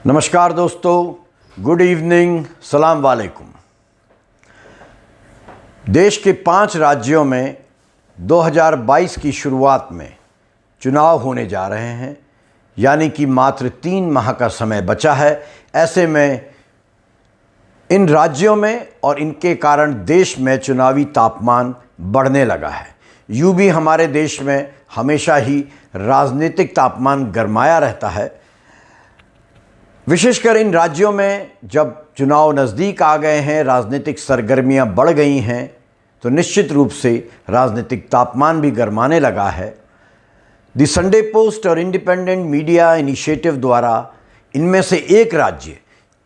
नमस्कार दोस्तों, good evening, सलाम वालेकुम। देश के 5 राज्यों में 2022 की शुरुआत में चुनाव होने जा रहे हैं, यानी कि मात्र 3 माह का समय बचा है। ऐसे में इन राज्यों में और इनके कारण देश में चुनावी तापमान बढ़ने लगा है। यूं भी हमारे देश में हमेशा ही राजनीतिक तापमान गरमाया रहता है। विशेषकर इन राज्यों में जब चुनाव नज़दीक आ गए हैं, राजनीतिक सरगर्मियां बढ़ गई हैं, तो निश्चित रूप से राजनीतिक तापमान भी गरमाने लगा है। द संडे पोस्ट और इंडिपेंडेंट मीडिया इनिशिएटिव द्वारा इनमें से एक राज्य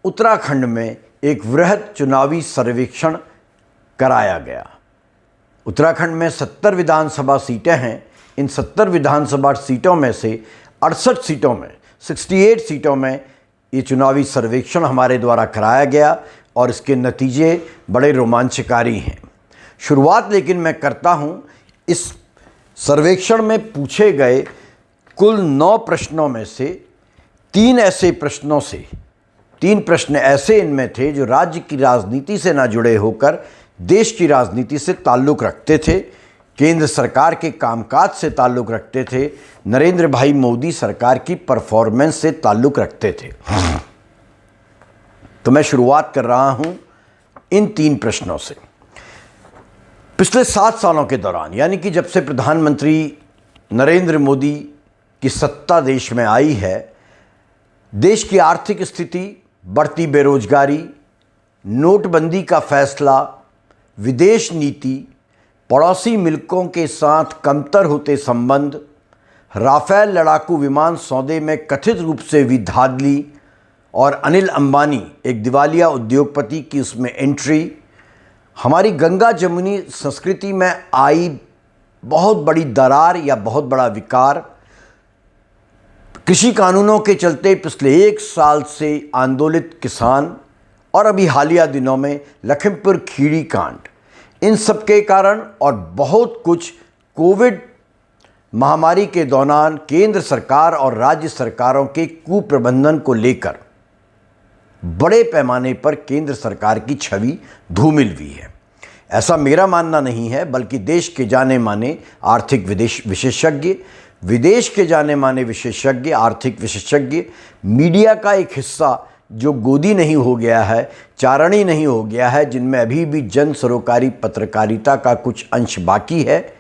उत्तराखंड में एक वृहद चुनावी सर्वेक्षण कराया गया। उत्तराखंड में 70 विधानसभा सीटें हैं। इन 70 विधानसभा सीटों में से 68 सीटों में 68 सीटों में ये चुनावी सर्वेक्षण हमारे द्वारा कराया गया और इसके नतीजे बड़े रोमांचकारी हैं। शुरुआत लेकिन मैं करता हूं इस सर्वेक्षण में पूछे गए कुल 9 प्रश्नों में से 3 प्रश्न ऐसे इनमें थे जो राज्य की राजनीति से ना जुड़े होकर देश की राजनीति से ताल्लुक़ रखते थे, केंद्र सरकार के कामकाज से ताल्लुक़ रखते थे, नरेंद्र भाई मोदी सरकार की परफॉर्मेंस से ताल्लुक़ रखते थे। तो मैं शुरुआत कर रहा हूं इन 3 प्रश्नों से। पिछले 7 सालों के दौरान, यानी कि जब से प्रधानमंत्री नरेंद्र मोदी की सत्ता देश में आई है, देश की आर्थिक स्थिति, बढ़ती बेरोजगारी, नोटबंदी का फैसला, विदेश नीति, पड़ोसी मुल्कों के साथ कमतर होते संबंध, राफेल लड़ाकू विमान सौदे में कथित रूप से हुई धांधली और अनिल अंबानी, एक दिवालिया उद्योगपति की उसमें एंट्री, हमारी गंगा जमुनी संस्कृति में आई बहुत बड़ी दरार या बहुत बड़ा विकार, कृषि कानूनों के चलते पिछले 1 साल से आंदोलित किसान और अभी हालिया दिनों में लखीमपुर खीरी कांड, इन सब के कारण और बहुत कुछ कोविड महामारी के दौरान केंद्र सरकार और राज्य सरकारों के कुप्रबंधन को लेकर बड़े पैमाने पर केंद्र सरकार की छवि धूमिल हुई है। ऐसा मेरा मानना नहीं है, बल्कि देश के जाने माने आर्थिक विशेषज्ञ, विदेश के जाने माने विशेषज्ञ, आर्थिक विशेषज्ञ, मीडिया का एक हिस्सा जो गोदी नहीं हो गया है, चारणी नहीं हो गया है, जिनमें अभी भी जन सरोकारी पत्रकारिता का कुछ अंश बाकी है,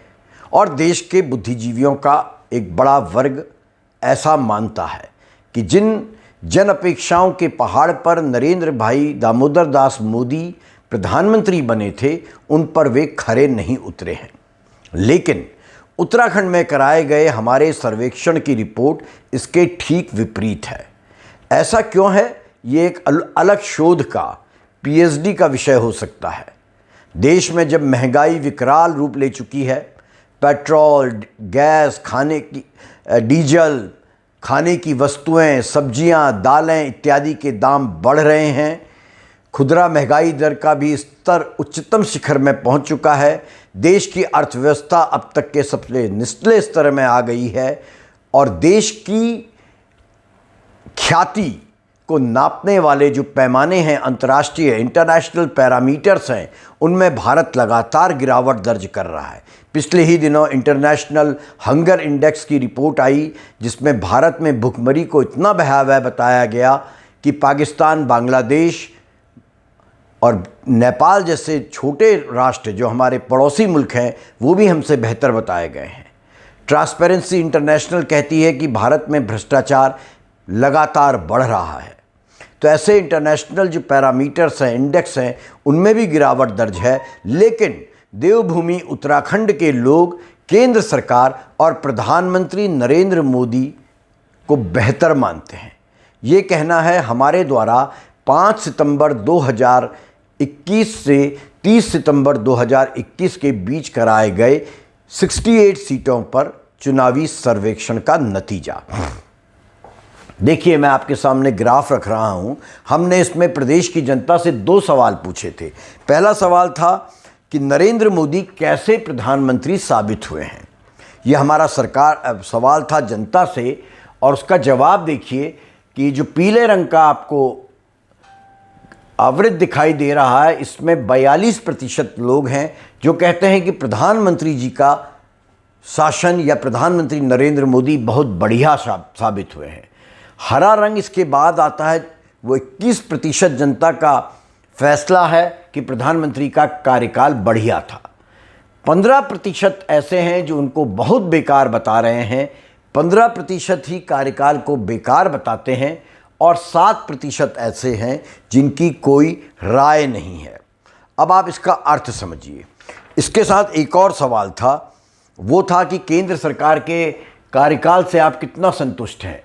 और देश के बुद्धिजीवियों का एक बड़ा वर्ग ऐसा मानता है कि जिन जन अपेक्षाओं के पहाड़ पर नरेंद्र भाई दामोदर दास मोदी प्रधानमंत्री बने थे, उन पर वे खरे नहीं उतरे हैं। लेकिन उत्तराखंड में कराए गए हमारे सर्वेक्षण की रिपोर्ट इसके ठीक विपरीत है। ऐसा क्यों है? ये एक अलग शोध का, पीएचडी का विषय हो सकता है। देश में जब महंगाई विकराल रूप ले चुकी है, पेट्रोल, गैस, खाने की डीजल, खाने की वस्तुएं, सब्जियां, दालें इत्यादि के दाम बढ़ रहे हैं, खुदरा महंगाई दर का भी स्तर उच्चतम शिखर में पहुंच चुका है, देश की अर्थव्यवस्था अब तक के सबसे निचले स्तर में आ गई है, और देश की ख्याति को नापने वाले जो पैमाने हैं, अंतर्राष्ट्रीय इंटरनेशनल पैरामीटर्स हैं, उनमें भारत लगातार गिरावट दर्ज कर रहा है। पिछले ही दिनों इंटरनेशनल हंगर इंडेक्स की रिपोर्ट आई, जिसमें भारत में भुखमरी को इतना भयावह बताया गया कि पाकिस्तान, बांग्लादेश और नेपाल जैसे छोटे राष्ट्र जो हमारे पड़ोसी मुल्क हैं, वो भी हमसे बेहतर बताए गए हैं। ट्रांसपेरेंसी इंटरनेशनल कहती है कि भारत में भ्रष्टाचार लगातार बढ़ रहा है। तो ऐसे इंटरनेशनल जो पैरामीटर्स हैं, इंडेक्स हैं, उनमें भी गिरावट दर्ज है। लेकिन देवभूमि उत्तराखंड के लोग केंद्र सरकार और प्रधानमंत्री नरेंद्र मोदी को बेहतर मानते हैं। ये कहना है हमारे द्वारा 5 सितंबर 2021 से 30 सितंबर 2021 के बीच कराए गए 68 सीटों पर चुनावी सर्वेक्षण का नतीजा। देखिए, मैं आपके सामने ग्राफ रख रहा हूं। हमने इसमें प्रदेश की जनता से 2 सवाल पूछे थे। पहला सवाल था कि नरेंद्र मोदी कैसे प्रधानमंत्री साबित हुए हैं। यह हमारा सवाल था जनता से, और उसका जवाब देखिए कि जो पीले रंग का आपको आवृत दिखाई दे रहा है, इसमें 42% लोग हैं जो कहते हैं कि प्रधानमंत्री जी का शासन या प्रधानमंत्री नरेंद्र मोदी बहुत बढ़िया साबित हुए हैं। हरा रंग इसके बाद आता है, वो 21% जनता का फैसला है कि प्रधानमंत्री का कार्यकाल बढ़िया था। 15% ऐसे हैं जो उनको बहुत बेकार बता रहे हैं, 15% ही कार्यकाल को बेकार बताते हैं, और 7% ऐसे हैं जिनकी कोई राय नहीं है। अब आप इसका अर्थ समझिए। इसके साथ एक और सवाल था, वो था कि केंद्र सरकार के कार्यकाल से आप कितना संतुष्ट हैं।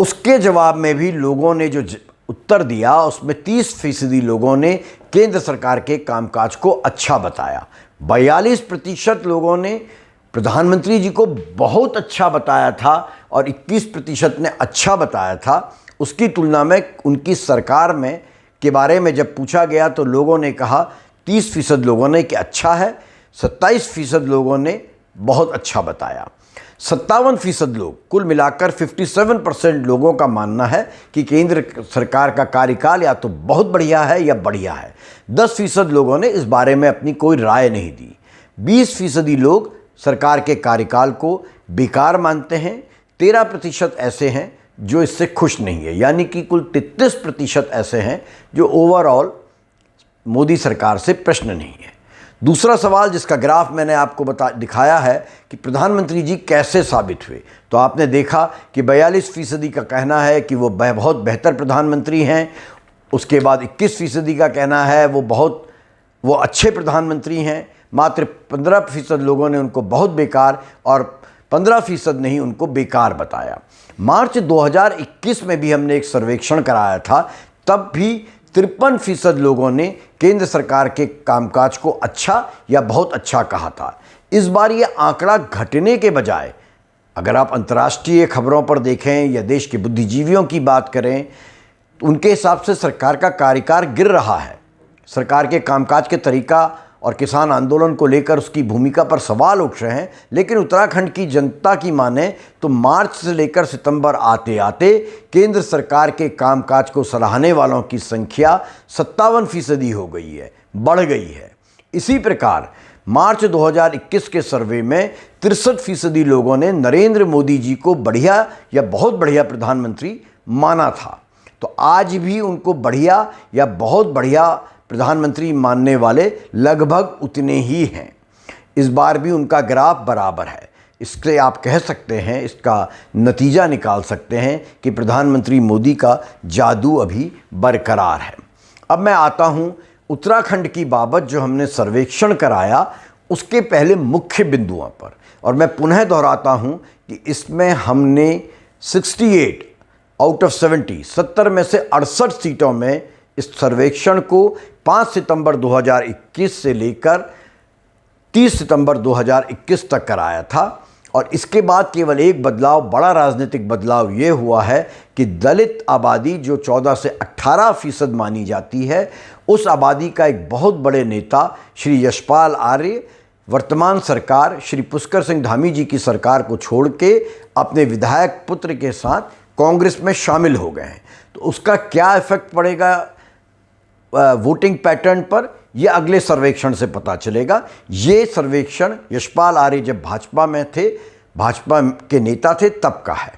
उसके जवाब में भी लोगों ने जो उत्तर दिया, उसमें 30% लोगों ने केंद्र सरकार के कामकाज को अच्छा बताया। 42% लोगों ने प्रधानमंत्री जी को बहुत अच्छा बताया था और 21% ने अच्छा बताया था। उसकी तुलना में उनकी सरकार में के बारे में जब पूछा गया तो लोगों ने कहा, 30% लोगों ने कि अच्छा है, 27% लोगों ने बहुत अच्छा बताया। 57% लोग, कुल मिलाकर 57% लोगों का मानना है कि केंद्र सरकार का कार्यकाल या तो बहुत बढ़िया है या बढ़िया है। 10% लोगों ने इस बारे में अपनी कोई राय नहीं दी। 20% लोग सरकार के कार्यकाल को बेकार मानते हैं। 13% ऐसे हैं जो इससे खुश नहीं है, यानी कि कुल 33% ऐसे हैं जो ओवरऑल मोदी सरकार से प्रश्न नहीं है। दूसरा सवाल जिसका ग्राफ मैंने आपको दिखाया है कि प्रधानमंत्री जी कैसे साबित हुए, तो आपने देखा कि 42% का कहना है कि वो बहुत बेहतर प्रधानमंत्री हैं। उसके बाद 21% का कहना है वो अच्छे प्रधानमंत्री हैं। मात्र 15% लोगों ने उनको बहुत बेकार और 15% ने ही उनको बेकार बताया। मार्च 2021 में भी हमने एक सर्वेक्षण कराया था, तब भी 53% लोगों ने केंद्र सरकार के कामकाज को अच्छा या बहुत अच्छा कहा था। इस बार ये आंकड़ा घटने के बजाय, अगर आप अंतर्राष्ट्रीय खबरों पर देखें या देश के बुद्धिजीवियों की बात करें, तो उनके हिसाब से सरकार का कार्यकाल गिर रहा है। सरकार के कामकाज के तरीका और किसान आंदोलन को लेकर उसकी भूमिका पर सवाल उठ रहे हैं। लेकिन उत्तराखंड की जनता की माने तो मार्च से लेकर सितंबर आते आते केंद्र सरकार के कामकाज को सराहने वालों की संख्या 57% हो गई है, बढ़ गई है। इसी प्रकार मार्च 2021 के सर्वे में 63% लोगों ने नरेंद्र मोदी जी को बढ़िया या बहुत बढ़िया प्रधानमंत्री माना था। तो आज भी उनको बढ़िया या बहुत बढ़िया प्रधानमंत्री मानने वाले लगभग उतने ही हैं। इस बार भी उनका ग्राफ बराबर है। इससे आप कह सकते हैं, इसका नतीजा निकाल सकते हैं कि प्रधानमंत्री मोदी का जादू अभी बरकरार है। अब मैं आता हूं उत्तराखंड की बाबत जो हमने सर्वेक्षण कराया उसके पहले मुख्य बिंदुओं पर, और मैं पुनः दोहराता हूं कि इसमें हमने 68 आउट ऑफ 70 में से 68 सीटों में इस सर्वेक्षण को 5 सितंबर 2021 से लेकर 30 सितंबर 2021 तक कराया था। और इसके बाद केवल एक बदलाव, बड़ा राजनीतिक बदलाव ये हुआ है कि दलित आबादी जो 14 से 18% मानी जाती है, उस आबादी का एक बहुत बड़े नेता श्री यशपाल आर्य वर्तमान सरकार श्री पुष्कर सिंह धामी जी की सरकार को छोड़ के अपने विधायक पुत्र के साथ कांग्रेस में शामिल हो गए हैं। तो उसका क्या इफेक्ट पड़ेगा वोटिंग पैटर्न पर, यह अगले सर्वेक्षण से पता चलेगा। ये सर्वेक्षण यशपाल आर्य जब भाजपा में थे, भाजपा के नेता थे, तब का है।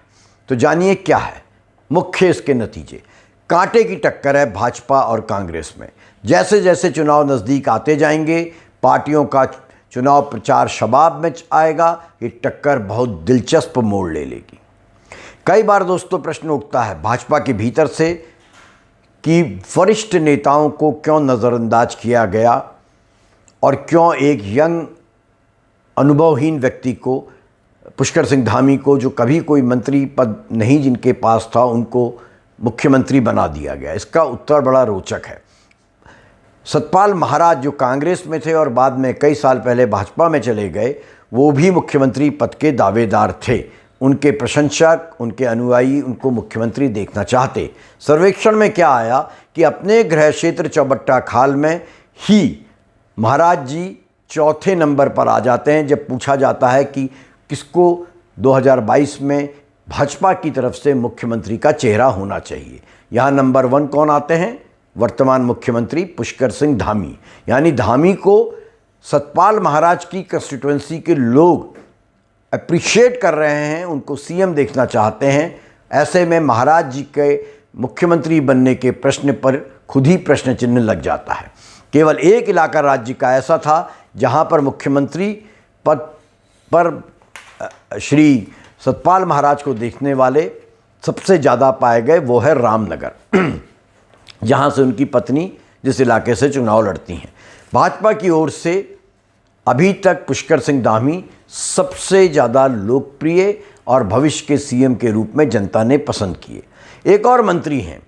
तो जानिए क्या है मुख्य इसके नतीजे। कांटे की टक्कर है भाजपा और कांग्रेस में। जैसे जैसे चुनाव नज़दीक आते जाएंगे, पार्टियों का चुनाव प्रचार शबाब में आएगा, ये टक्कर बहुत दिलचस्प मोड़ ले लेगी। कई बार दोस्तों प्रश्न उठता है भाजपा के भीतर से कि वरिष्ठ नेताओं को क्यों नज़रअंदाज किया गया और क्यों एक यंग अनुभवहीन व्यक्ति को, पुष्कर सिंह धामी को, जो कभी कोई मंत्री पद नहीं जिनके पास था, उनको मुख्यमंत्री बना दिया गया। इसका उत्तर बड़ा रोचक है। सतपाल महाराज जो कांग्रेस में थे और बाद में कई साल पहले भाजपा में चले गए, वो भी मुख्यमंत्री पद के दावेदार थे। उनके प्रशंसक, उनके अनुयायी उनको मुख्यमंत्री देखना चाहते। सर्वेक्षण में क्या आया कि अपने गृह क्षेत्र चौबट्टा खाल में ही महाराज जी चौथे नंबर पर आ जाते हैं जब पूछा जाता है कि किसको 2022 में भाजपा की तरफ से मुख्यमंत्री का चेहरा होना चाहिए। यहाँ नंबर 1 कौन आते हैं? वर्तमान मुख्यमंत्री पुष्कर सिंह धामी। यानी धामी को सतपाल महाराज की कंस्टिट्यूएंसी के लोग अप्रिशिएट कर रहे हैं, उनको सीएम देखना चाहते हैं। ऐसे में महाराज जी के मुख्यमंत्री बनने के प्रश्न पर खुद ही प्रश्न चिन्ह लग जाता है। केवल एक इलाका राज्य का ऐसा था जहां पर मुख्यमंत्री पद पर श्री सतपाल महाराज को देखने वाले सबसे ज़्यादा पाए गए, वो है रामनगर, जहां से उनकी पत्नी जिस इलाके से चुनाव लड़ती हैं। भाजपा की ओर से अभी तक पुष्कर सिंह धामी सबसे ज़्यादा लोकप्रिय और भविष्य के सीएम के रूप में जनता ने पसंद किए। एक और मंत्री हैं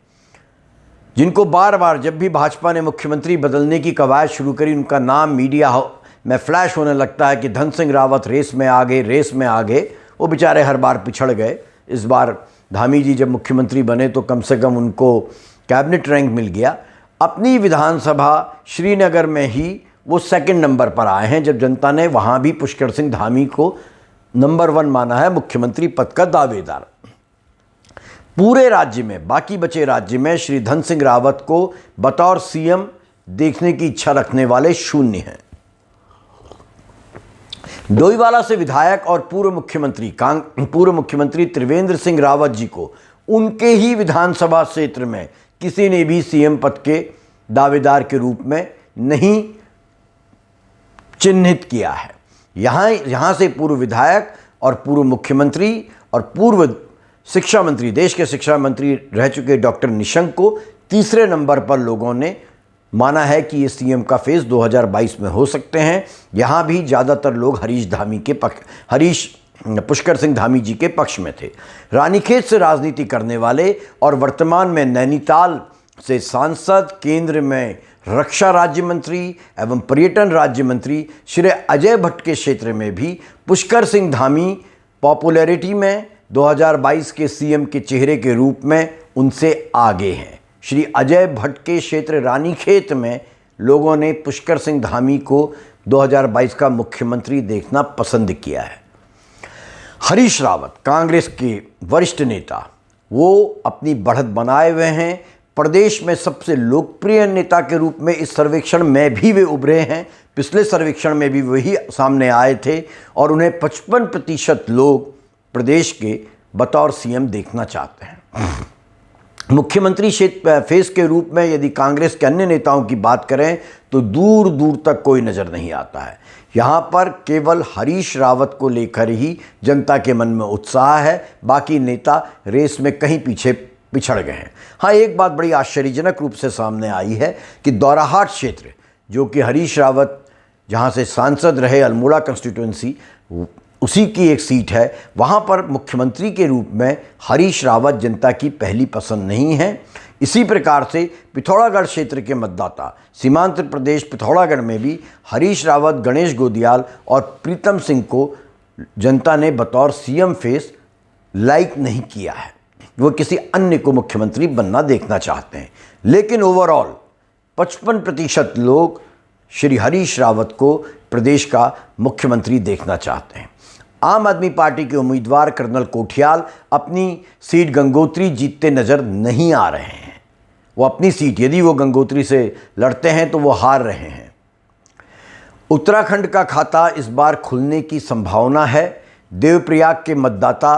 जिनको बार बार जब भी भाजपा ने मुख्यमंत्री बदलने की कवायद शुरू करी, उनका नाम मीडिया में फ्लैश होने लगता है कि धन सिंह रावत रेस में आ गए। वो बेचारे हर बार पिछड़ गए। इस बार धामी जी जब मुख्यमंत्री बने तो कम से कम उनको कैबिनेट रैंक मिल गया। अपनी विधानसभा श्रीनगर में ही वो सेकंड नंबर पर आए हैं, जब जनता ने वहाँ भी पुष्कर सिंह धामी को नंबर 1 माना है मुख्यमंत्री पद का दावेदार। पूरे राज्य में, बाकी बचे राज्य में श्री धन सिंह रावत को बतौर सीएम देखने की इच्छा रखने वाले शून्य हैं। डोईवाला से विधायक और पूर्व मुख्यमंत्री त्रिवेंद्र सिंह रावत जी को उनके ही विधानसभा क्षेत्र में किसी ने भी सीएम पद के दावेदार के रूप में नहीं चिन्हित किया है। यहाँ से पूर्व विधायक और पूर्व मुख्यमंत्री और पूर्व शिक्षा मंत्री, देश के शिक्षा मंत्री रह चुके डॉक्टर निशंक को तीसरे नंबर पर लोगों ने माना है कि ये सीएम का फेस 2022 में हो सकते हैं। यहाँ भी ज़्यादातर लोग पुष्कर सिंह धामी जी के पक्ष में थे। रानीखेत से राजनीति करने वाले और वर्तमान में नैनीताल से सांसद, केंद्र में रक्षा राज्य मंत्री एवं पर्यटन राज्य मंत्री श्री अजय भट्ट के क्षेत्र में भी पुष्कर सिंह धामी पॉपुलैरिटी में 2022 के सीएम के चेहरे के रूप में उनसे आगे हैं। श्री अजय भट्ट के क्षेत्र रानीखेत में लोगों ने पुष्कर सिंह धामी को 2022 का मुख्यमंत्री देखना पसंद किया है। हरीश रावत कांग्रेस के वरिष्ठ नेता, वो अपनी बढ़त बनाए हुए हैं। प्रदेश में सबसे लोकप्रिय नेता के रूप में इस सर्वेक्षण में भी वे उभरे हैं। पिछले सर्वेक्षण में भी वही सामने आए थे और उन्हें 55% लोग प्रदेश के बतौर सीएम देखना चाहते हैं। मुख्यमंत्री फेस के रूप में यदि कांग्रेस के अन्य नेताओं की बात करें तो दूर दूर तक कोई नज़र नहीं आता है। यहाँ पर केवल हरीश रावत को लेकर ही जनता के मन में उत्साह है, बाकी नेता रेस में कहीं पीछे पिछड़ गए हैं। हाँ, एक बात बड़ी आश्चर्यजनक रूप से सामने आई है कि दौराहाट क्षेत्र, जो कि हरीश रावत जहाँ से सांसद रहे, अल्मोड़ा कंस्टिट्यूएंसी उसी की एक सीट है, वहाँ पर मुख्यमंत्री के रूप में हरीश रावत जनता की पहली पसंद नहीं है। इसी प्रकार से पिथौरागढ़ क्षेत्र के मतदाता, सीमांत प्रदेश पिथौरागढ़ में भी हरीश रावत, गणेश गोदियाल और प्रीतम सिंह को जनता ने बतौर सीएम फेस लाइक नहीं किया है। वो किसी अन्य को मुख्यमंत्री बनना देखना चाहते हैं। लेकिन ओवरऑल 55% लोग श्री हरीश रावत को प्रदेश का मुख्यमंत्री देखना चाहते हैं। आम आदमी पार्टी के उम्मीदवार कर्नल कोठियाल अपनी सीट गंगोत्री जीतते नज़र नहीं आ रहे हैं। वो अपनी सीट, यदि वो गंगोत्री से लड़ते हैं तो वो हार रहे हैं। उत्तराखंड का खाता इस बार खुलने की संभावना है। देवप्रयाग के मतदाता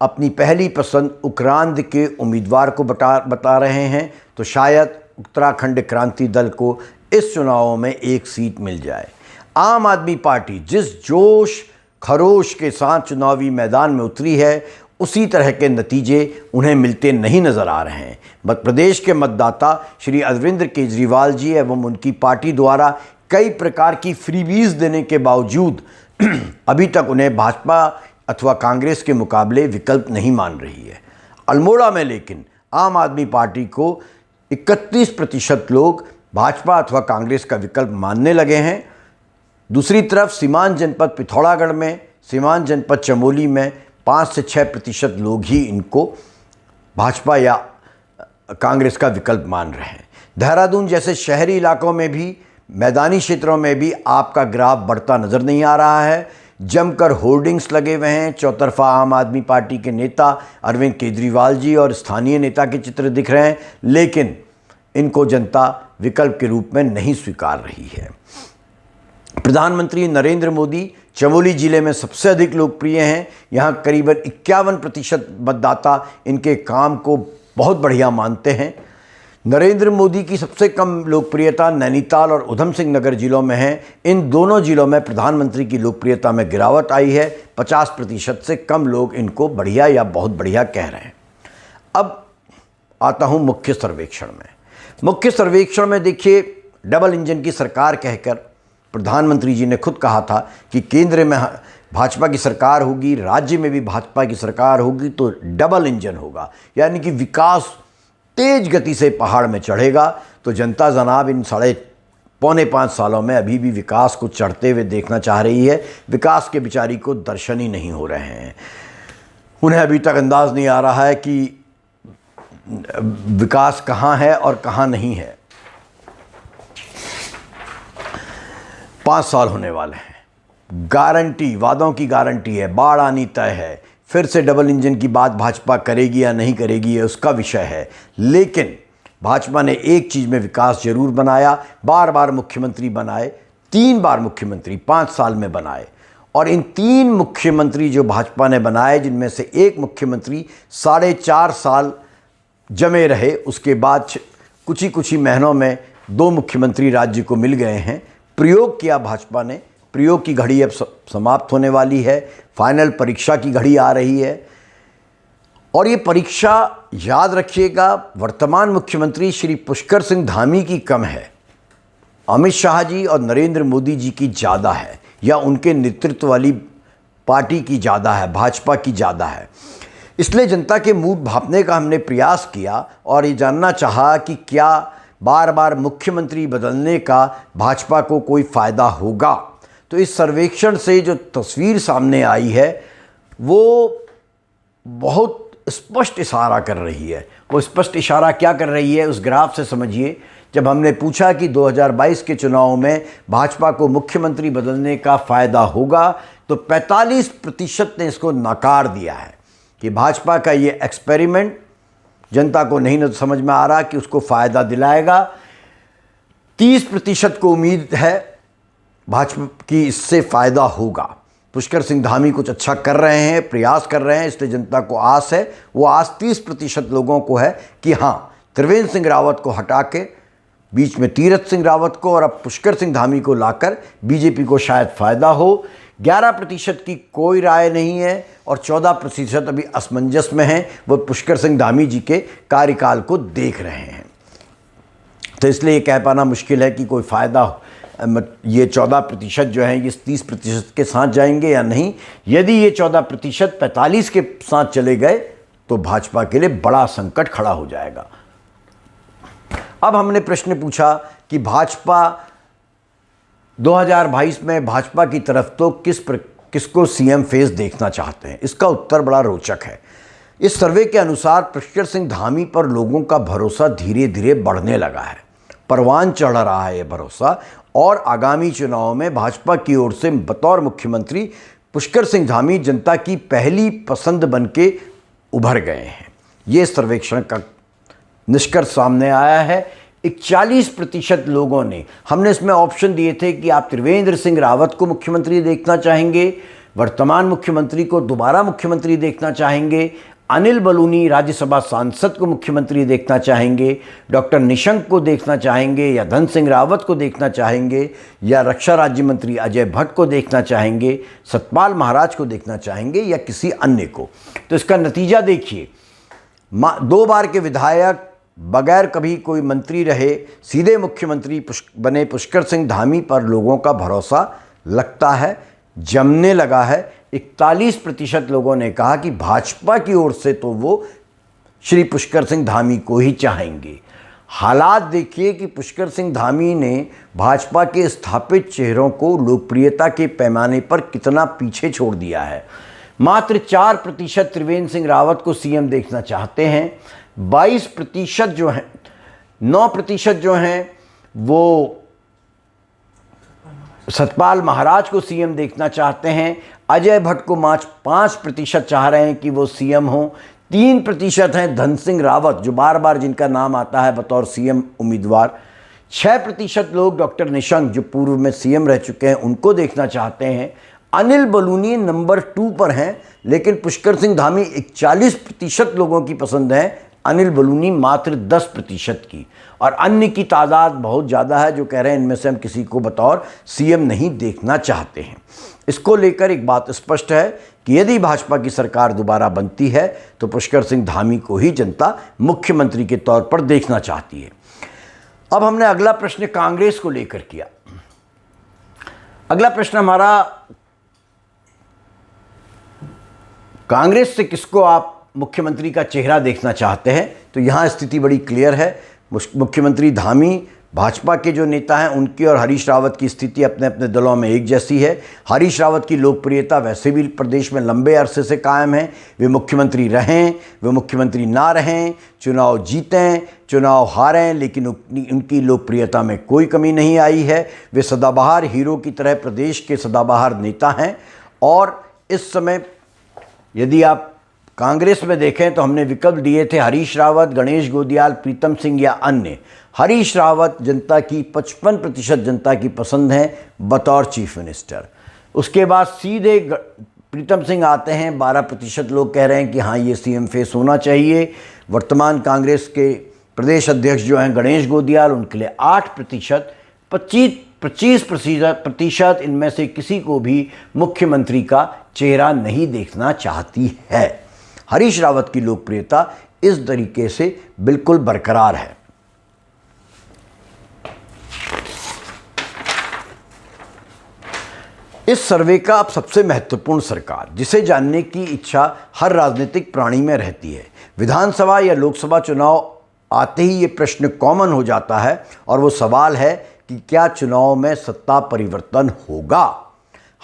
अपनी पहली पसंद उक्रांद के उम्मीदवार को बता रहे हैं, तो शायद उत्तराखंड क्रांति दल को इस चुनाव में एक सीट मिल जाए। आम आदमी पार्टी जिस जोश खरोश के साथ चुनावी मैदान में उतरी है, उसी तरह के नतीजे उन्हें मिलते नहीं नज़र आ रहे हैं। मध्य प्रदेश के मतदाता श्री अरविंद केजरीवाल जी एवं उनकी पार्टी द्वारा कई प्रकार की फ्रीबीज देने के बावजूद अभी तक उन्हें भाजपा अथवा कांग्रेस के मुकाबले विकल्प नहीं मान रही है। अल्मोड़ा में लेकिन आम आदमी पार्टी को 31% लोग भाजपा अथवा कांग्रेस का विकल्प मानने लगे हैं। दूसरी तरफ सीमांत जनपद पिथौरागढ़ में, सीमांत जनपद चमोली में 5 से 6% लोग ही इनको भाजपा या कांग्रेस का विकल्प मान रहे हैं। देहरादून जैसे शहरी इलाकों में भी, मैदानी क्षेत्रों में भी आपका ग्राफ बढ़ता नज़र नहीं आ रहा है। जमकर होर्डिंग्स लगे हुए हैं। चौतरफा आम आदमी पार्टी के नेता अरविंद केजरीवाल जी और स्थानीय नेता के चित्र दिख रहे हैं, लेकिन इनको जनता विकल्प के रूप में नहीं स्वीकार रही है। प्रधानमंत्री नरेंद्र मोदी चमोली जिले में सबसे अधिक लोकप्रिय हैं। यहाँ करीबन 51% मतदाता इनके काम को बहुत बढ़िया मानते हैं। नरेंद्र मोदी की सबसे कम लोकप्रियता नैनीताल और उधम सिंह नगर जिलों में है। इन दोनों जिलों में प्रधानमंत्री की लोकप्रियता में गिरावट आई है। 50% से कम लोग इनको बढ़िया या बहुत बढ़िया कह रहे हैं। अब आता हूँ मुख्य सर्वेक्षण में। मुख्य सर्वेक्षण में देखिए, डबल इंजन की सरकार कहकर प्रधानमंत्री जी ने खुद कहा था कि केंद्र में भाजपा की सरकार होगी, राज्य में भी भाजपा की सरकार होगी तो डबल इंजन होगा, यानी कि विकास तेज गति से पहाड़ में चढ़ेगा। तो जनता जनाब इन पौने 5 सालों में अभी भी विकास को चढ़ते हुए देखना चाह रही है। विकास के बिचारी को दर्शन ही नहीं हो रहे हैं। उन्हें अभी तक अंदाज नहीं आ रहा है कि विकास कहाँ है और कहाँ नहीं है। 5 साल होने वाले हैं, गारंटी, वादों की गारंटी है, बाढ़ आनी तय है। फिर से डबल इंजन की बात भाजपा करेगी या नहीं करेगी ये उसका विषय है, लेकिन भाजपा ने एक चीज़ में विकास जरूर बनाया। बार बार मुख्यमंत्री बनाए, 3 बार मुख्यमंत्री 5 साल में बनाए, और इन 3 मुख्यमंत्री जो भाजपा ने बनाए, जिनमें से एक मुख्यमंत्री 4.5 साल जमे रहे, उसके बाद कुछ ही महीनों में 2 मुख्यमंत्री राज्य को मिल गए हैं। प्रयोग किया भाजपा ने, प्रयोग की घड़ी अब समाप्त होने वाली है। फाइनल परीक्षा की घड़ी आ रही है, और ये परीक्षा याद रखिएगा, वर्तमान मुख्यमंत्री श्री पुष्कर सिंह धामी की कम है, अमित शाह जी और नरेंद्र मोदी जी की ज़्यादा है, या उनके नेतृत्व वाली पार्टी की ज़्यादा है, भाजपा की ज़्यादा है। इसलिए जनता के मूड भांपने का हमने प्रयास किया और ये जानना चाहा कि क्या बार बार मुख्यमंत्री बदलने का भाजपा को कोई फ़ायदा होगा। तो इस सर्वेक्षण से जो तस्वीर सामने आई है वो बहुत स्पष्ट इशारा कर रही है। वो स्पष्ट इशारा क्या कर रही है उस ग्राफ से समझिए। जब हमने पूछा कि 2022 के चुनाव में भाजपा को मुख्यमंत्री बदलने का फ़ायदा होगा, तो 45% ने इसको नकार दिया है कि भाजपा का ये एक्सपेरिमेंट जनता को नहीं समझ में आ रहा कि उसको फ़ायदा दिलाएगा। 30% को उम्मीद है भाजपा की इससे फ़ायदा होगा। पुष्कर सिंह धामी कुछ अच्छा कर रहे हैं, प्रयास कर रहे हैं, इसलिए जनता को आस है। वो आस 30% लोगों को है कि हाँ, त्रिवेंद्र सिंह रावत को हटा के बीच में तीरथ सिंह रावत को और अब पुष्कर सिंह धामी को लाकर बीजेपी को शायद फ़ायदा हो। 11% की कोई राय नहीं है और 14% अभी असमंजस में हैं। वो पुष्कर सिंह धामी जी के कार्यकाल को देख रहे हैं। तो इसलिए ये कह पाना मुश्किल है कि कोई फ़ायदा, ये 14% जो हैं ये 30% के साथ जाएंगे या नहीं। यदि ये 14% 45 के साथ चले गए तो भाजपा के लिए बड़ा संकट खड़ा हो जाएगा। अब हमने प्रश्न पूछा कि भाजपा 2022 में भाजपा की तरफ तो किसको सीएम फेस देखना चाहते हैं। इसका उत्तर बड़ा रोचक है। इस सर्वे के अनुसार पुष्कर सिंह धामी पर लोगों का भरोसा धीरे धीरे बढ़ने लगा है, परवान चढ़ रहा है ये भरोसा, और आगामी चुनाव में भाजपा की ओर से बतौर मुख्यमंत्री पुष्कर सिंह धामी जनता की पहली पसंद बनके उभर गए हैं। ये सर्वेक्षण का निष्कर्ष सामने आया है। 41% लोगों ने, हमने इसमें ऑप्शन दिए थे कि आप त्रिवेंद्र सिंह रावत को मुख्यमंत्री देखना चाहेंगे, वर्तमान मुख्यमंत्री को दोबारा मुख्यमंत्री देखना चाहेंगे, अनिल बलूनी राज्यसभा सांसद को मुख्यमंत्री देखना चाहेंगे, डॉक्टर निशंक को देखना चाहेंगे, या धन सिंह रावत को देखना चाहेंगे, या रक्षा राज्य मंत्री अजय भट्ट को देखना चाहेंगे, सतपाल महाराज को देखना चाहेंगे, या किसी अन्य को। तो इसका नतीजा देखिए, 2 बार के विधायक बगैर कभी कोई मंत्री रहे सीधे मुख्यमंत्री बने पुष्कर सिंह धामी पर लोगों का भरोसा लगता है जमने लगा है। 41% लोगों ने कहा कि भाजपा की ओर से तो वो श्री पुष्कर सिंह धामी को ही चाहेंगे। हालात देखिए कि पुष्कर सिंह धामी ने भाजपा के स्थापित चेहरों को लोकप्रियता के पैमाने पर कितना पीछे छोड़ दिया है। मात्र 4% त्रिवेंद्र सिंह रावत को सीएम देखना चाहते हैं। 22% जो हैं, 9% जो हैं वो सतपाल महाराज को सीएम देखना चाहते हैं। अजय भट्ट को 5% चाह रहे हैं कि वो सीएम हो। 3% हैं धन सिंह रावत, जो बार बार जिनका नाम आता है बतौर सीएम उम्मीदवार। 6% लोग डॉक्टर निशंक, जो पूर्व में सीएम रह चुके हैं, उनको देखना चाहते हैं। अनिल बलूनी नंबर 2 पर हैं, लेकिन पुष्कर सिंह धामी 41% लोगों की पसंद है, अनिल बलूनी मात्र 10% की। और अन्य की तादाद बहुत ज़्यादा है जो कह रहे हैं इनमें से हम किसी को बतौर सीएम नहीं देखना चाहते हैं। इसको लेकर एक बात स्पष्ट है कि यदि भाजपा की सरकार दोबारा बनती है तो पुष्कर सिंह धामी को ही जनता मुख्यमंत्री के तौर पर देखना चाहती है। अब हमने अगला प्रश्न कांग्रेस को लेकर किया। अगला प्रश्न हमारा, कांग्रेस से किसको आप मुख्यमंत्री का चेहरा देखना चाहते हैं? तो यहाँ स्थिति बड़ी क्लियर है। मुख्यमंत्री धामी भाजपा के जो नेता हैं उनकी और हरीश रावत की स्थिति अपने अपने दलों में एक जैसी है। हरीश रावत की लोकप्रियता वैसे भी प्रदेश में लंबे अरसे से कायम है। वे मुख्यमंत्री रहें, वे मुख्यमंत्री ना रहें, चुनाव जीतें, चुनाव हारें, लेकिन उनकी लोकप्रियता में कोई कमी नहीं आई है। वे सदाबहार हीरो की तरह प्रदेश के सदाबहार नेता हैं। और इस समय यदि आप कांग्रेस में देखें तो हमने विकल्प दिए थे हरीश रावत, गणेश गोदियाल, प्रीतम सिंह या अन्य। हरीश रावत जनता की 55% जनता की पसंद है बतौर चीफ मिनिस्टर। उसके बाद सीधे प्रीतम सिंह आते हैं, 12% लोग कह रहे हैं कि हाँ ये सीएम फेस होना चाहिए। वर्तमान कांग्रेस के प्रदेश अध्यक्ष जो हैं गणेश गोदियाल, उनके लिए 8%। 25% इनमें से किसी को भी मुख्यमंत्री का चेहरा नहीं देखना चाहती है। हरीश रावत की लोकप्रियता इस तरीके से बिल्कुल बरकरार है। इस सर्वे का अब सबसे महत्वपूर्ण सरकार, जिसे जानने की इच्छा हर राजनीतिक प्राणी में रहती है। विधानसभा या लोकसभा चुनाव आते ही ये प्रश्न कॉमन हो जाता है और वो सवाल है कि क्या चुनाव में सत्ता परिवर्तन होगा।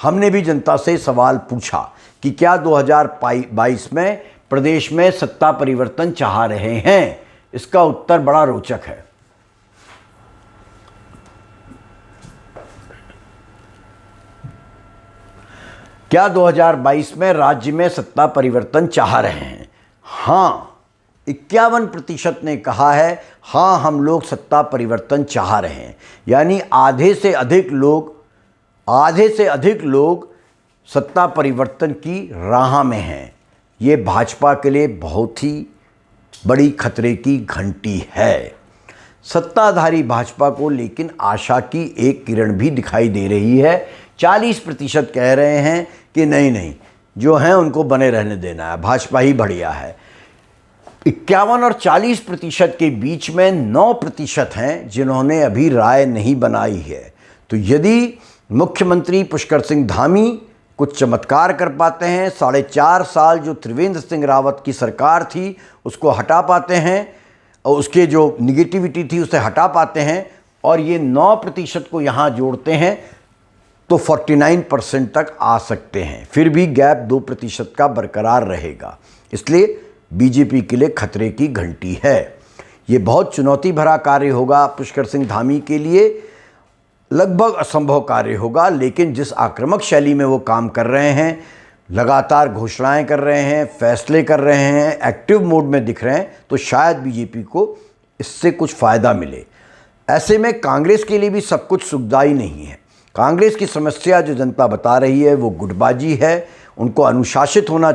हमने भी जनता से सवाल पूछा कि क्या 2022 में प्रदेश में सत्ता परिवर्तन चाह रहे हैं। इसका उत्तर बड़ा रोचक है। क्या 2022 में राज्य में सत्ता परिवर्तन चाह रहे हैं? हाँ, 51% ने कहा है हाँ हम लोग सत्ता परिवर्तन चाह रहे हैं। यानी आधे से अधिक लोग सत्ता परिवर्तन की राह में हैं। ये भाजपा के लिए बहुत ही बड़ी खतरे की घंटी है। सत्ताधारी भाजपा को लेकिन आशा की एक किरण भी दिखाई दे रही है। 40% कह रहे हैं कि नहीं, जो हैं उनको बने रहने देना है, भाजपा ही बढ़िया है। 51 और 40% के बीच में 9% हैं जिन्होंने अभी राय नहीं बनाई है। तो यदि मुख्यमंत्री पुष्कर सिंह धामी कुछ चमत्कार कर पाते हैं, 4.5 साल जो त्रिवेंद्र सिंह रावत की सरकार थी उसको हटा पाते हैं और उसके जो निगेटिविटी थी उसे हटा पाते हैं और ये 9% को यहाँ जोड़ते हैं तो 49% तक आ सकते हैं। फिर भी गैप 2% का बरकरार रहेगा। इसलिए बीजेपी के लिए खतरे की घंटी है। ये बहुत चुनौती भरा कार्य होगा पुष्कर सिंह धामी के लिए, लगभग असंभव कार्य होगा। लेकिन जिस आक्रामक शैली में वो काम कर रहे हैं, लगातार घोषणाएं कर रहे हैं, फैसले कर रहे हैं, एक्टिव मोड में दिख रहे हैं, तो शायद बीजेपी को इससे कुछ फ़ायदा मिले। ऐसे में कांग्रेस के लिए भी सब कुछ सुखदायी नहीं है। कांग्रेस की समस्या जो जनता बता रही है वो गुटबाजी है। उनको अनुशासित होना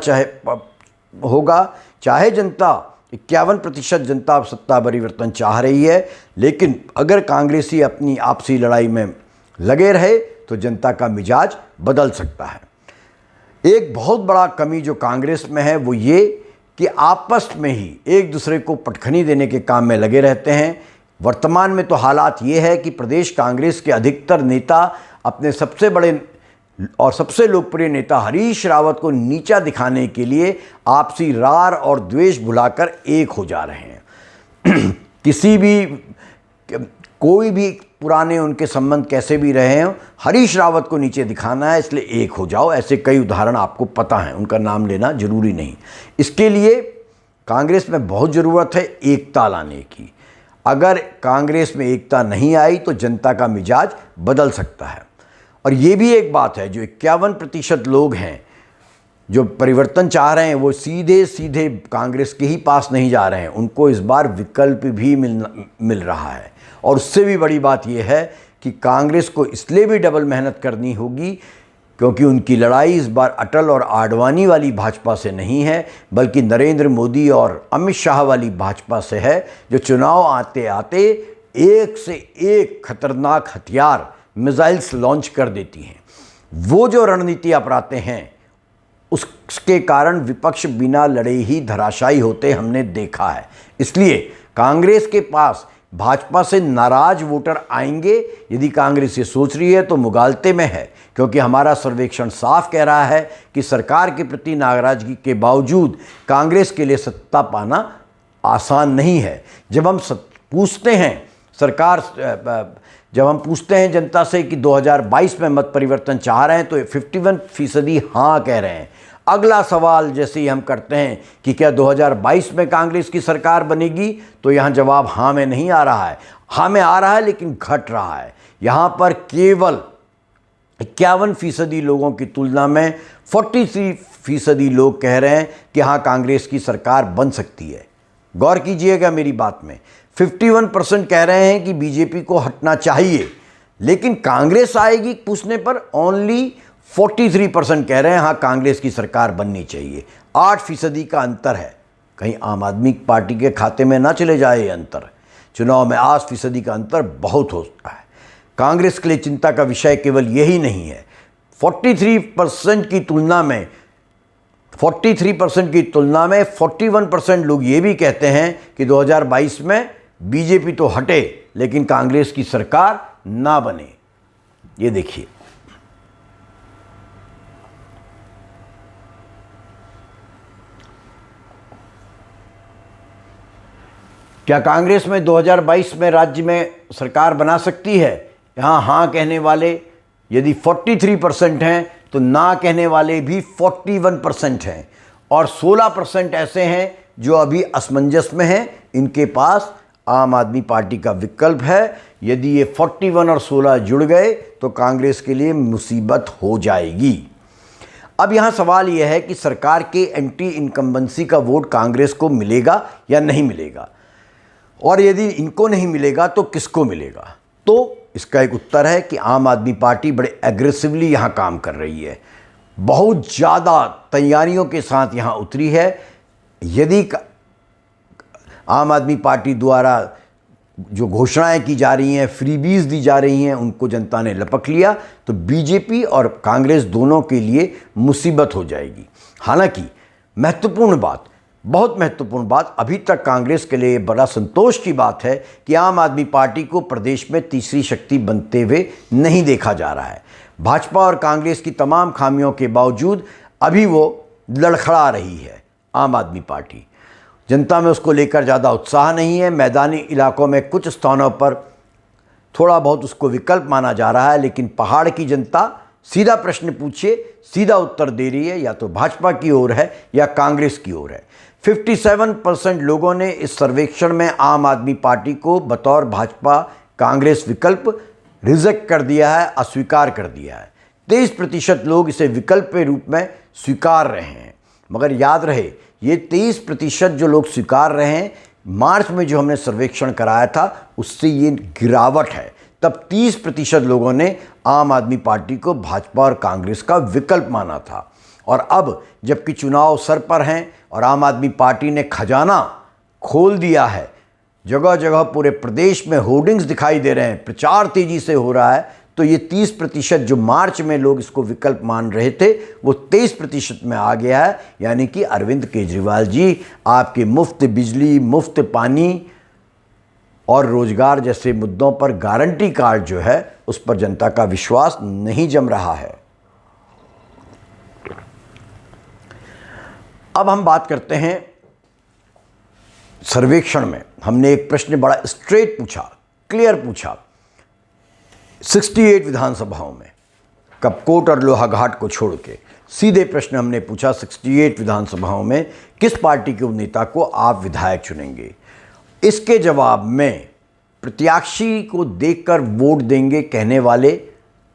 होगा। चाहे जनता 51% जनता सत्ता परिवर्तन चाह रही है, लेकिन अगर कांग्रेसी अपनी आपसी लड़ाई में लगे रहे तो जनता का मिजाज बदल सकता है। एक बहुत बड़ा कमी जो कांग्रेस में है वो ये कि आपस में ही एक दूसरे को पटखनी देने के काम में लगे रहते हैं। वर्तमान में तो हालात ये है कि प्रदेश कांग्रेस के अधिकतर नेता अपने सबसे बड़े और सबसे लोकप्रिय नेता हरीश रावत को नीचा दिखाने के लिए आपसी रार और द्वेष भुलाकर एक हो जा रहे हैं। कोई भी पुराने उनके संबंध कैसे भी रहे हों, हरीश रावत को नीचे दिखाना है, इसलिए एक हो जाओ। ऐसे कई उदाहरण आपको पता हैं, उनका नाम लेना जरूरी नहीं। इसके लिए कांग्रेस में बहुत ज़रूरत है एकता लाने की। अगर कांग्रेस में एकता नहीं आई तो जनता का मिजाज बदल सकता है। और ये भी एक बात है, जो 51% लोग हैं जो परिवर्तन चाह रहे हैं वो सीधे सीधे कांग्रेस के ही पास नहीं जा रहे हैं, उनको इस बार विकल्प भी मिल रहा है। और उससे भी बड़ी बात यह है कि कांग्रेस को इसलिए भी डबल मेहनत करनी होगी क्योंकि उनकी लड़ाई इस बार अटल और आडवाणी वाली भाजपा से नहीं है, बल्कि नरेंद्र मोदी और अमित शाह वाली भाजपा से है, जो चुनाव आते आते एक से एक खतरनाक हथियार, मिसाइल्स लॉन्च कर देती हैं। वो जो रणनीति अपनाते हैं उसके कारण विपक्ष बिना लड़े ही धराशायी होते हमने देखा है। इसलिए कांग्रेस के पास भाजपा से नाराज वोटर आएंगे। यदि कांग्रेस ये सोच रही है तो मुगालते में है, क्योंकि हमारा सर्वेक्षण साफ कह रहा है कि सरकार के प्रति नाराजगी के बावजूद कांग्रेस के लिए सत्ता पाना आसान नहीं है। जब हम पूछते हैं जनता से कि 2022 में मत परिवर्तन चाह रहे हैं तो 51% हाँ कह रहे हैं। अगला सवाल जैसे ही हम करते हैं कि क्या 2022 में कांग्रेस की सरकार बनेगी, तो यहाँ जवाब हाँ में नहीं आ रहा है। हाँ में आ रहा है लेकिन घट रहा है। यहाँ पर केवल 51% लोगों की तुलना में 43% लोग कह रहे हैं कि हाँ कांग्रेस की सरकार बन सकती है। गौर कीजिएगा मेरी बात में, 51% कह रहे हैं कि बीजेपी को हटना चाहिए, लेकिन कांग्रेस आएगी पूछने पर ओनली 43% कह रहे हैं हाँ कांग्रेस की सरकार बननी चाहिए। 8% का अंतर है। कहीं आम आदमी पार्टी के खाते में ना चले जाए ये अंतर। चुनाव में 8% का अंतर बहुत होता है। कांग्रेस के लिए चिंता का विषय केवल यही नहीं है। 43% की तुलना में 41% लोग ये भी कहते हैं कि 2022 में बीजेपी तो हटे लेकिन कांग्रेस की सरकार ना बने। ये देखिए, क्या कांग्रेस में 2022 में राज्य में सरकार बना सकती है? यहाँ हाँ कहने वाले यदि 43% हैं तो ना कहने वाले भी 41% हैं, और 16% ऐसे हैं जो अभी असमंजस में हैं। इनके पास आम आदमी पार्टी का विकल्प है। यदि ये 41 और 16 जुड़ गए तो कांग्रेस के लिए मुसीबत हो जाएगी। अब यहाँ सवाल यह है कि सरकार के एंटी इनकम्बेंसी का वोट कांग्रेस को मिलेगा या नहीं मिलेगा, और यदि इनको नहीं मिलेगा तो किसको मिलेगा? तो इसका एक उत्तर है कि आम आदमी पार्टी बड़े एग्रेसिवली यहाँ काम कर रही है, बहुत ज़्यादा तैयारियों के साथ यहाँ उतरी है। यदि आम आदमी पार्टी द्वारा जो घोषणाएं की जा रही हैं, फ्रीबीज दी जा रही हैं, उनको जनता ने लपक लिया तो बीजेपी और कांग्रेस दोनों के लिए मुसीबत हो जाएगी। हालांकि बहुत महत्वपूर्ण बात अभी तक कांग्रेस के लिए बड़ा संतोष की बात है कि आम आदमी पार्टी को प्रदेश में तीसरी शक्ति बनते हुए नहीं देखा जा रहा है। भाजपा और कांग्रेस की तमाम खामियों के बावजूद अभी वो लड़खड़ा रही है। आम आदमी पार्टी, जनता में उसको लेकर ज़्यादा उत्साह नहीं है। मैदानी इलाकों में कुछ स्थानों पर थोड़ा बहुत उसको विकल्प माना जा रहा है, लेकिन पहाड़ की जनता सीधा प्रश्न पूछिए सीधा उत्तर दे रही है, या तो भाजपा की ओर है या कांग्रेस की ओर है। 57% लोगों ने इस सर्वेक्षण में आम आदमी पार्टी को बतौर भाजपा कांग्रेस विकल्प रिजेक्ट कर दिया है, अस्वीकार कर दिया है। 23% लोग इसे विकल्प के रूप में स्वीकार रहे हैं। मगर याद रहे, ये 23% जो लोग स्वीकार रहे हैं, मार्च में जो हमने सर्वेक्षण कराया था उससे ये गिरावट है। तब 30% लोगों ने आम आदमी पार्टी को भाजपा और कांग्रेस का विकल्प माना था। और अब जबकि चुनाव सर पर हैं और आम आदमी पार्टी ने खजाना खोल दिया है, जगह जगह पूरे प्रदेश में होर्डिंग्स दिखाई दे रहे हैं, प्रचार तेजी से हो रहा है, तो ये 30% जो मार्च में लोग इसको विकल्प मान रहे थे वो 23% में आ गया है। यानी कि अरविंद केजरीवाल जी आपके मुफ्त बिजली, मुफ्त पानी और रोजगार जैसे मुद्दों पर गारंटी कार्ड जो है उस पर जनता का विश्वास नहीं जम रहा है। अब हम बात करते हैं सर्वेक्षण में। हमने एक प्रश्न बड़ा स्ट्रेट पूछा, क्लियर पूछा। 68 विधानसभाओं में कपकोट और लोहाघाट को छोड़ के सीधे प्रश्न हमने पूछा, 68 विधानसभाओं में किस पार्टी के नेता को आप विधायक चुनेंगे? इसके जवाब में प्रत्याशी को देखकर वोट देंगे कहने वाले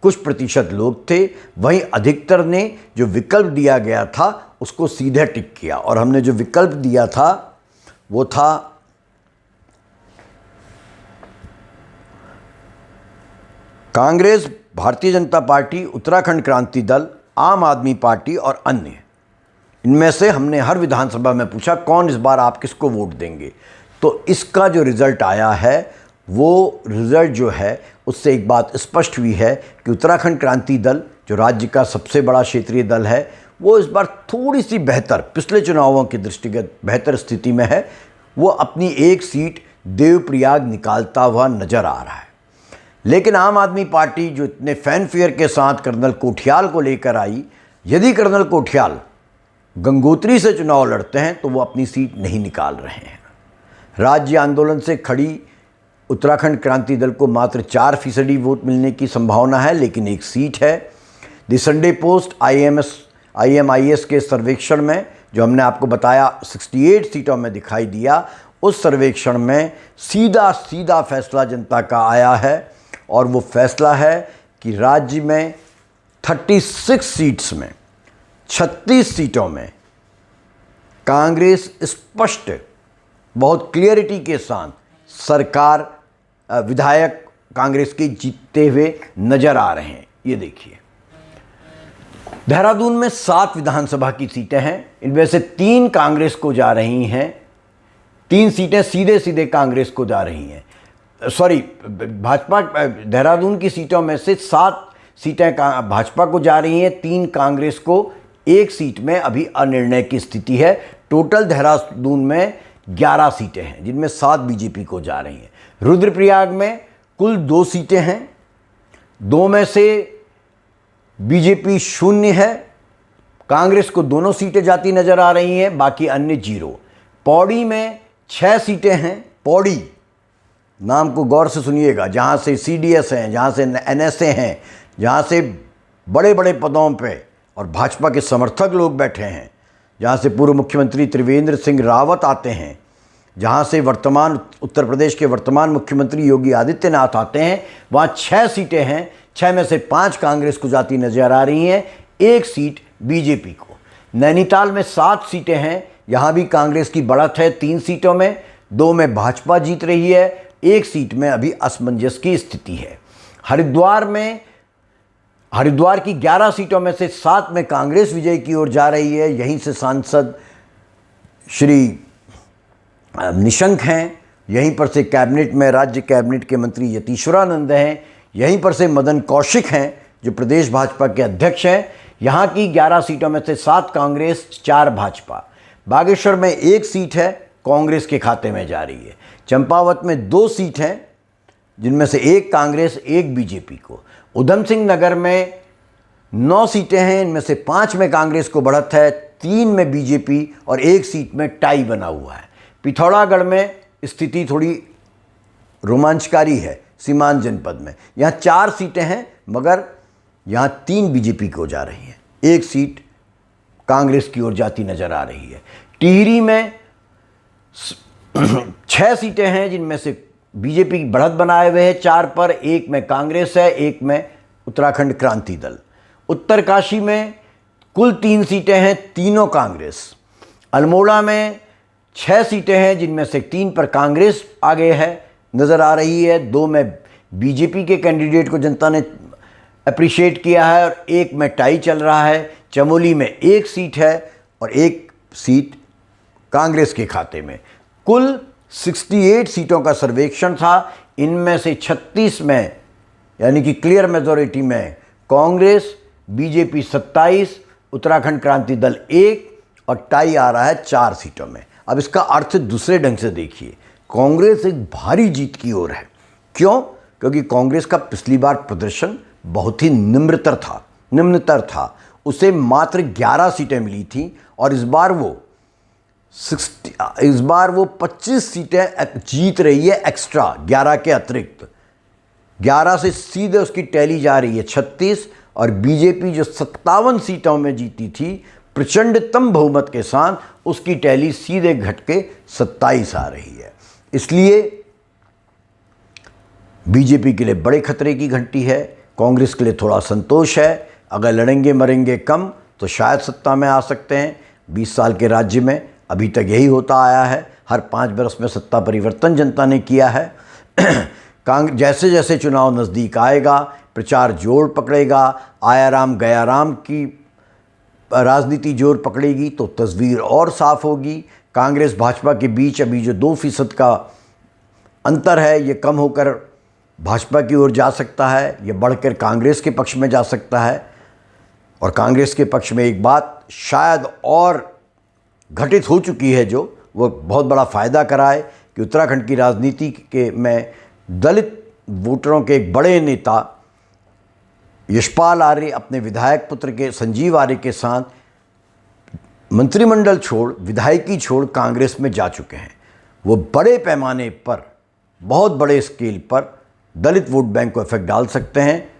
कुछ प्रतिशत लोग थे, वहीं अधिकतर ने जो विकल्प दिया गया था उसको सीधे टिक किया। और हमने जो विकल्प दिया था वो था कांग्रेस, भारतीय जनता पार्टी, उत्तराखंड क्रांति दल, आम आदमी पार्टी और अन्य। इनमें से हमने हर विधानसभा में पूछा कौन इस बार आप किसको वोट देंगे। तो इसका जो रिज़ल्ट आया है वो रिज़ल्ट जो है उससे एक बात स्पष्ट हुई है कि उत्तराखंड क्रांति दल जो राज्य का सबसे बड़ा क्षेत्रीय दल है वो इस बार थोड़ी सी बेहतर, पिछले चुनावों की दृष्टिगत बेहतर स्थिति में है। वो अपनी एक सीट देवप्रयाग निकालता हुआ नज़र आ रहा है। लेकिन आम आदमी पार्टी जो इतने फैनफेयर के साथ कर्नल कोठियाल को लेकर आई, यदि कर्नल कोठियाल गंगोत्री से चुनाव लड़ते हैं तो वो अपनी सीट नहीं निकाल रहे हैं। राज्य आंदोलन से खड़ी उत्तराखंड क्रांति दल को मात्र 4% वोट मिलने की संभावना है, लेकिन एक सीट है। द संडे पोस्ट IMIS के सर्वेक्षण में जो हमने आपको बताया 68 सीटों में दिखाई दिया, उस सर्वेक्षण में सीधा फैसला जनता का आया है और वो फैसला है कि राज्य में 36 सीट्स में 36 सीटों में कांग्रेस स्पष्ट, बहुत क्लियरिटी के साथ सरकार, विधायक कांग्रेस के जीतते हुए नजर आ रहे हैं। ये देखिए, देहरादून में 7 विधानसभा की सीटें हैं, इनमें से 3 कांग्रेस को जा रही हैं। 3 सीटें सीधे कांग्रेस को जा रही हैं। भाजपा, देहरादून की सीटों में से 7 सीटें भाजपा को जा रही हैं, 3 कांग्रेस को, 1 सीट में अभी अनिर्णय की स्थिति है। टोटल देहरादून में 11 सीटें हैं जिनमें 7 बीजेपी को जा रही हैं। रुद्रप्रयाग में कुल 2 सीटें हैं, 2 में से बीजेपी 0 है, कांग्रेस को दोनों सीटें जाती नजर आ रही हैं, बाकी अन्य 0। पौड़ी में 6 सीटें हैं। पौड़ी, नाम को गौर से सुनिएगा, जहाँ से CDS हैं, जहाँ से NSA हैं, जहाँ से बड़े बड़े पदों पे और भाजपा के समर्थक लोग बैठे हैं, जहाँ से पूर्व मुख्यमंत्री त्रिवेंद्र सिंह रावत आते हैं, जहाँ से वर्तमान उत्तर प्रदेश के वर्तमान मुख्यमंत्री योगी आदित्यनाथ आते हैं, वहाँ 6 सीटें हैं। 6 में से 5 कांग्रेस को जाती नजर आ रही हैं, 1 सीट बीजेपी को। नैनीताल में 7 सीटें हैं, यहाँ भी कांग्रेस की बढ़त है। 3 सीटों में 2 में भाजपा जीत रही है, 1 सीट में अभी असमंजस की स्थिति है। हरिद्वार की 11 सीटों में से 7 में कांग्रेस विजय की ओर जा रही है। यहीं से सांसद श्री निशंक हैं, यहीं पर से कैबिनेट में राज्य कैबिनेट के मंत्री यतीश्वरानंद हैं, यहीं पर से मदन कौशिक हैं जो प्रदेश भाजपा के अध्यक्ष हैं। यहाँ की 11 सीटों में से 7 कांग्रेस, 4 भाजपा। बागेश्वर में 1 सीट है, कांग्रेस के खाते में जा रही है। चंपावत में 2 सीट हैं जिनमें से 1 कांग्रेस, 1 बीजेपी को। उधम सिंह नगर में 9 सीटें हैं, इनमें से 5 में कांग्रेस को बढ़त है, 3 में बीजेपी और 1 सीट में टाई बना हुआ है। पिथौरागढ़ में स्थिति थोड़ी रोमांचकारी है, सीमांत जनपद में। यहाँ 4 सीटें हैं मगर यहाँ 3 बीजेपी को जा रही हैं, 1 सीट कांग्रेस की ओर जाती नजर आ रही है। टिहरी में 6 सीटें हैं जिनमें से बीजेपी की बढ़त बनाए हुए है 4 पर, 1 में कांग्रेस है, 1 में उत्तराखंड क्रांति दल। उत्तरकाशी में कुल 3 सीटें हैं, तीनों कांग्रेस। अल्मोड़ा में 6 सीटें हैं जिनमें से 3 पर कांग्रेस आगे है, नज़र आ रही है, 2 में बीजेपी के कैंडिडेट को जनता ने अप्रिशिएट किया है और 1 में टाई चल रहा है। चमोली में 1 सीट है और 1 सीट कांग्रेस के खाते में। कुल 68 सीटों का सर्वेक्षण था, इनमें से 36 में यानी कि क्लियर मेजॉरिटी में कांग्रेस, बीजेपी 27, उत्तराखंड क्रांति दल 1 और टाई आ रहा है 4 सीटों में। अब इसका अर्थ दूसरे ढंग से देखिए, कांग्रेस एक भारी जीत की ओर है। क्यों? क्योंकि कांग्रेस का पिछली बार प्रदर्शन बहुत ही निम्नतर था। उसे मात्र 11 सीटें मिली थी और इस बार वो 25 सीटें जीत रही है एक्स्ट्रा, 11 के अतिरिक्त। 11 से सीधे उसकी टैली जा रही है 36 और बीजेपी जो 57 सीटों में जीती थी प्रचंडतम बहुमत के साथ, उसकी टैली सीधे घट के 27 आ रही है। इसलिए बीजेपी के लिए बड़े खतरे की घंटी है। कांग्रेस के लिए थोड़ा संतोष है, अगर लड़ेंगे मरेंगे कम तो शायद सत्ता में आ सकते हैं। 20 साल के राज्य में अभी तक यही होता आया है, हर 5 बरस में सत्ता परिवर्तन जनता ने किया है। जैसे जैसे चुनाव नज़दीक आएगा, प्रचार जोर पकड़ेगा, आया राम गया राम की राजनीति जोर पकड़ेगी तो तस्वीर और साफ होगी। कांग्रेस भाजपा के बीच अभी जो 2% का अंतर है ये कम होकर भाजपा की ओर जा सकता है, ये बढ़कर कांग्रेस के पक्ष में जा सकता है। और कांग्रेस के पक्ष में एक बात शायद और घटित हो चुकी है जो वो बहुत बड़ा फ़ायदा कराए कि उत्तराखंड की राजनीति के में दलित वोटरों के एक बड़े नेता यशपाल आर्य अपने विधायक पुत्र के संजीव आर्य के साथ मंत्रिमंडल छोड़, विधायकी छोड़ कांग्रेस में जा चुके हैं। वो बड़े पैमाने पर, बहुत बड़े स्केल पर दलित वोट बैंक को इफेक्ट डाल सकते हैं।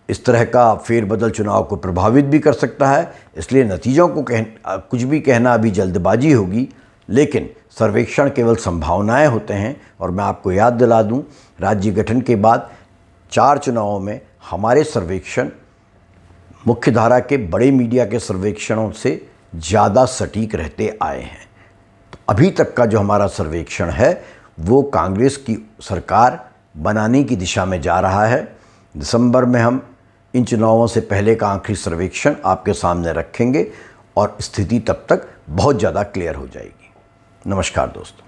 इस तरह का फेरबदल चुनाव को प्रभावित भी कर सकता है। इसलिए नतीजों को कुछ भी कहना अभी जल्दबाजी होगी, लेकिन सर्वेक्षण केवल संभावनाएं होते हैं। और मैं आपको याद दिला दूं, राज्य गठन के बाद 4 चुनावों में हमारे सर्वेक्षण मुख्य धारा के बड़े मीडिया के सर्वेक्षणों से ज़्यादा सटीक रहते आए हैं। तो अभी तक का जो हमारा सर्वेक्षण है वो कांग्रेस की सरकार बनाने की दिशा में जा रहा है। दिसंबर में हम इन चुनावों से पहले का आखिरी सर्वेक्षण आपके सामने रखेंगे और स्थिति तब तक बहुत ज़्यादा क्लियर हो जाएगी। नमस्कार दोस्तों।